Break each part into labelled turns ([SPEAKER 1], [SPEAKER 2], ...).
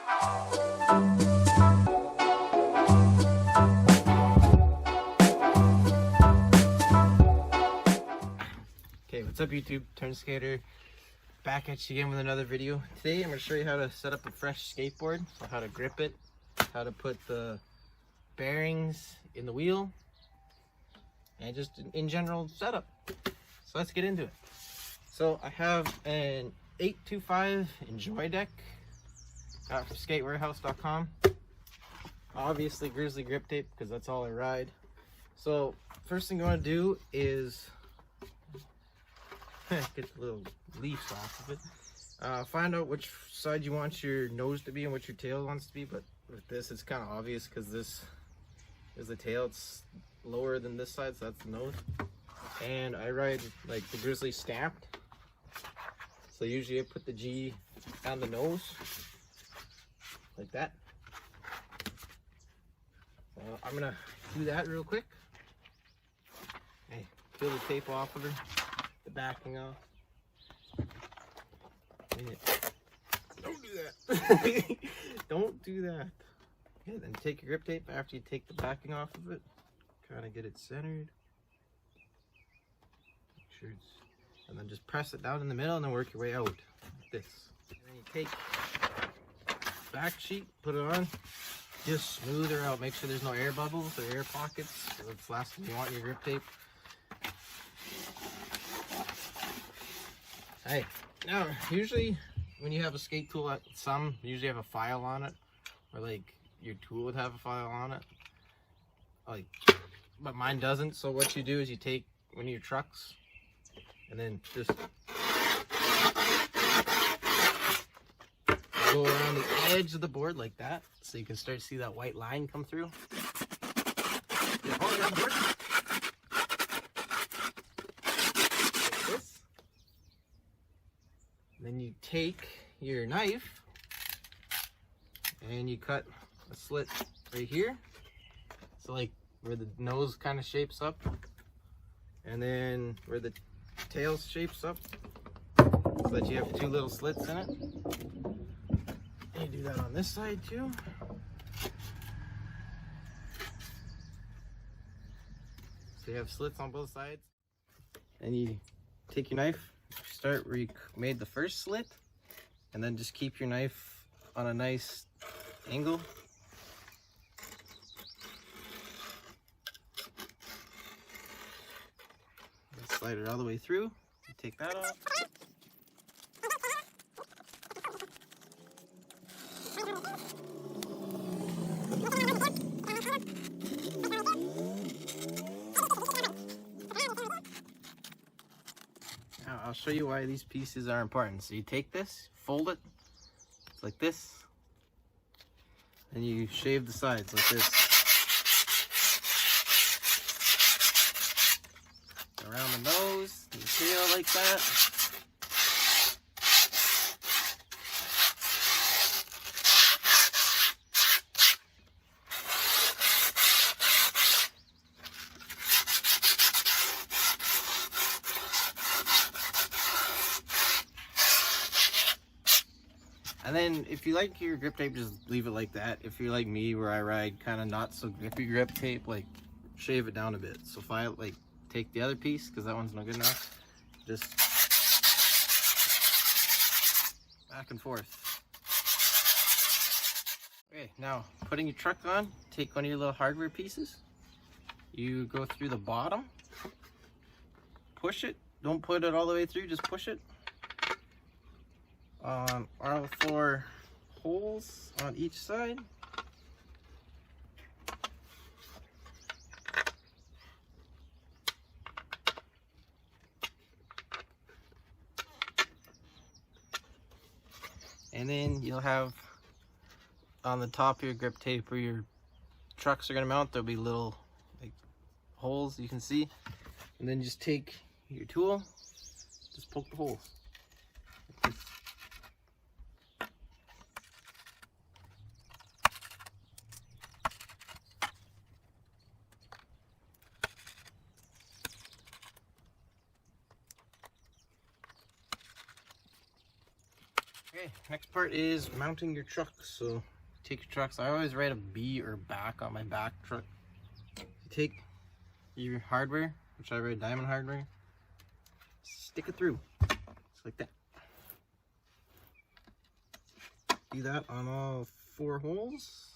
[SPEAKER 1] Okay, what's up YouTube? Turnskater back at you again with another video. Today I'm going to show you how to set up a fresh skateboard, so how to grip it, how to put the bearings in the wheel, and just in general setup. So let's get into it. So I have an 825 Enjoy deck, got from skatewarehouse.com. Obviously grizzly grip tape because that's all I ride. So first thing you want to do is get the little leaves off of it. Find out which side you want your nose to be and what your tail wants to be, but with this it's kind of obvious because this is the tail. It's lower than this side, so that's the nose. And I ride like the grizzly stamped, so usually I put the G on the nose like that. So I'm gonna do that real quick. Hey, peel the tape off of her, the backing off. Don't do that. Don't do that. Okay, then take your grip tape after you take the backing off of it. Kind of get it centered. Make sure it's, and then just press it down in the middle and then work your way out like this. And then you take back sheet, put it on, just smooth her out. Make sure there's no air bubbles or air pockets. That's the last thing you want in your grip tape. Hey, now usually when you have a skate tool, some usually have a file on it, or like your tool would have a file on it, like, but mine doesn't. So what you do is you take one of your trucks and then just go around the edge of the board like that, so you can start to see that white line come through. Then you take your knife and you cut a slit right here, so like where the nose kind of shapes up, and then where the tail shapes up, so that you have two little slits in it. And you do that on this side too. So you have slits on both sides. And you take your knife, start where you made the first slit, and then just keep your knife on a nice angle. And slide it all the way through. You take that off. Now I'll show you why these pieces are important. So you take this, fold it, it's like this, and you shave the sides like this. Around the nose, the tail like that. And then if you like your grip tape, just leave it like that. If you're like me, where I ride kind of not so grippy grip tape, like shave it down a bit. So if I like take the other piece, because that one's not good enough, just back and forth. Okay, now putting your truck on, take one of your little hardware pieces. You go through the bottom, push it. Don't put it all the way through, just push it. All four holes on each side. And then you'll have on the top of your grip tape where your trucks are going to mount, there'll be little like holes you can see. And then just take your tool, just poke the holes. Okay, next part is mounting your truck. So take your trucks. I always write a B or back on my back truck. You take your hardware, which I write diamond hardware, stick it through, just like that. Do that on all 4 holes.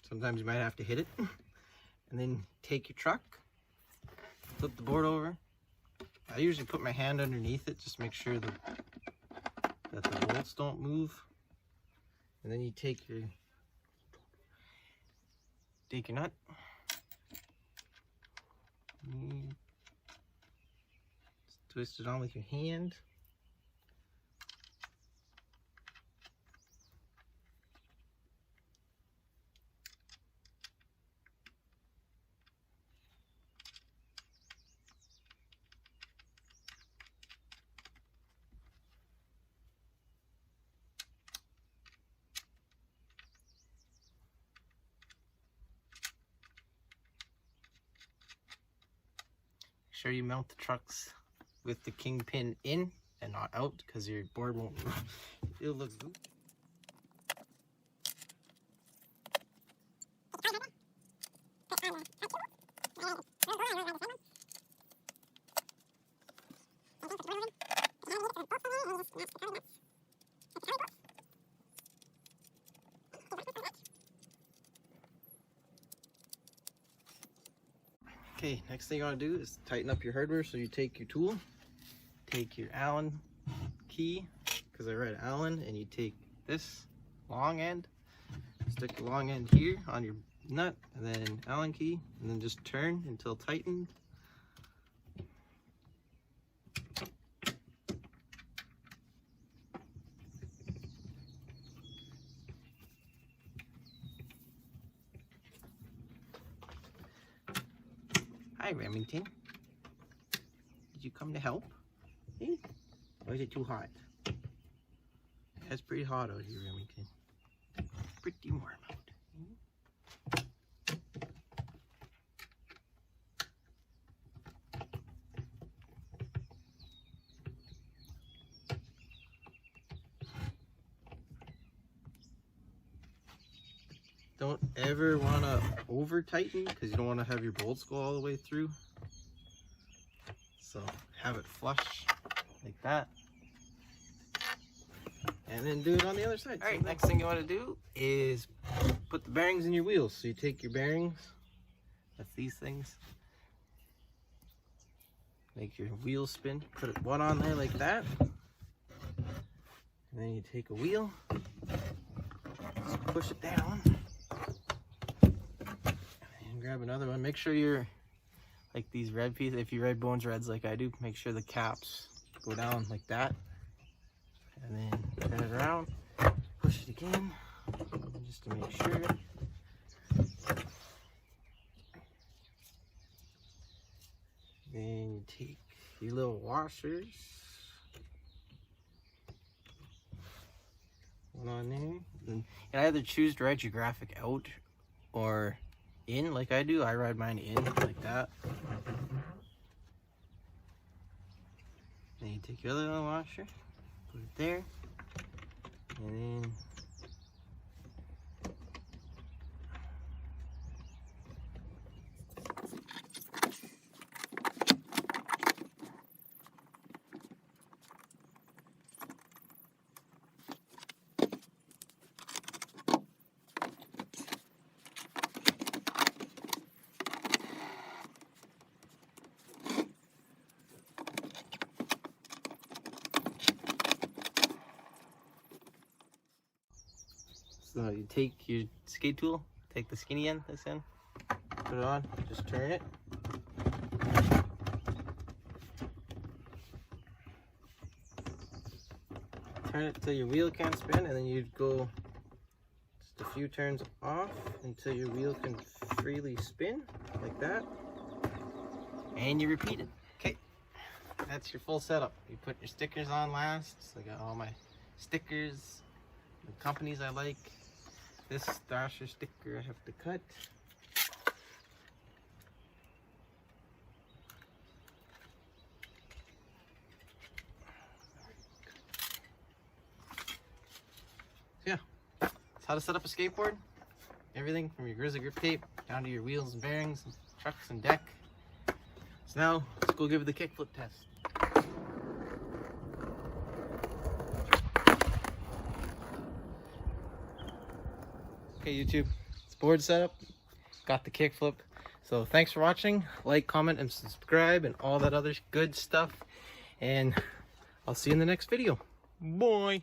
[SPEAKER 1] Sometimes you might have to hit it. And then take your truck, flip the board over. I usually put my hand underneath it, just make sure that the bolts don't move. And then you take your nut. Just twist it on with your hand. Make sure you mount the trucks with the kingpin in and not out, because your board won't move. It'll look good. Okay, next thing you want to do is tighten up your hardware. So you take your tool, take your Allen key, because I read Allen, and you take this long end, stick the long end here on your nut, and then Allen key, and then just turn until tightened. Hi, Remington. Did you come to help? Hey? Or is it too hot? It's pretty hot out here, Remington. Pretty warm out. Don't ever want to over tighten, because you don't want to have your bolts go all the way through. So have it flush like that, and then do it on the other side. All right, next thing you want to do is put the bearings in your wheels. So you take your bearings, that's these things, make your wheels spin, put one on there like that, and then you take a wheel, just push it down, and grab another one. Make sure you're like these red pieces, if you ride Bones Reds like I do, make sure the caps go down like that, and then turn it around, push it again, just to make sure. Then you take your little washers, one on there, and either choose to ride your graphic out or in like I do. I ride mine in like that. Then you take your other little washer, put it there, and then so you take your skate tool, take the skinny end, this end, put it on, just turn it. Turn it till your wheel can't spin, and then you'd go just a few turns off until your wheel can freely spin, like that. And you repeat it. Okay, that's your full setup. You put your stickers on last. So I got all my stickers, the companies I like. This Thrasher sticker I have to cut. It's how to set up a skateboard. Everything from your grizzly grip tape down to your wheels and bearings, and trucks and deck. So now let's go give it the kickflip test. Okay, YouTube, it's board setup. Got the kickflip. So thanks for watching. Like, comment, and subscribe, and all that other good stuff. And I'll see you in the next video. Bye.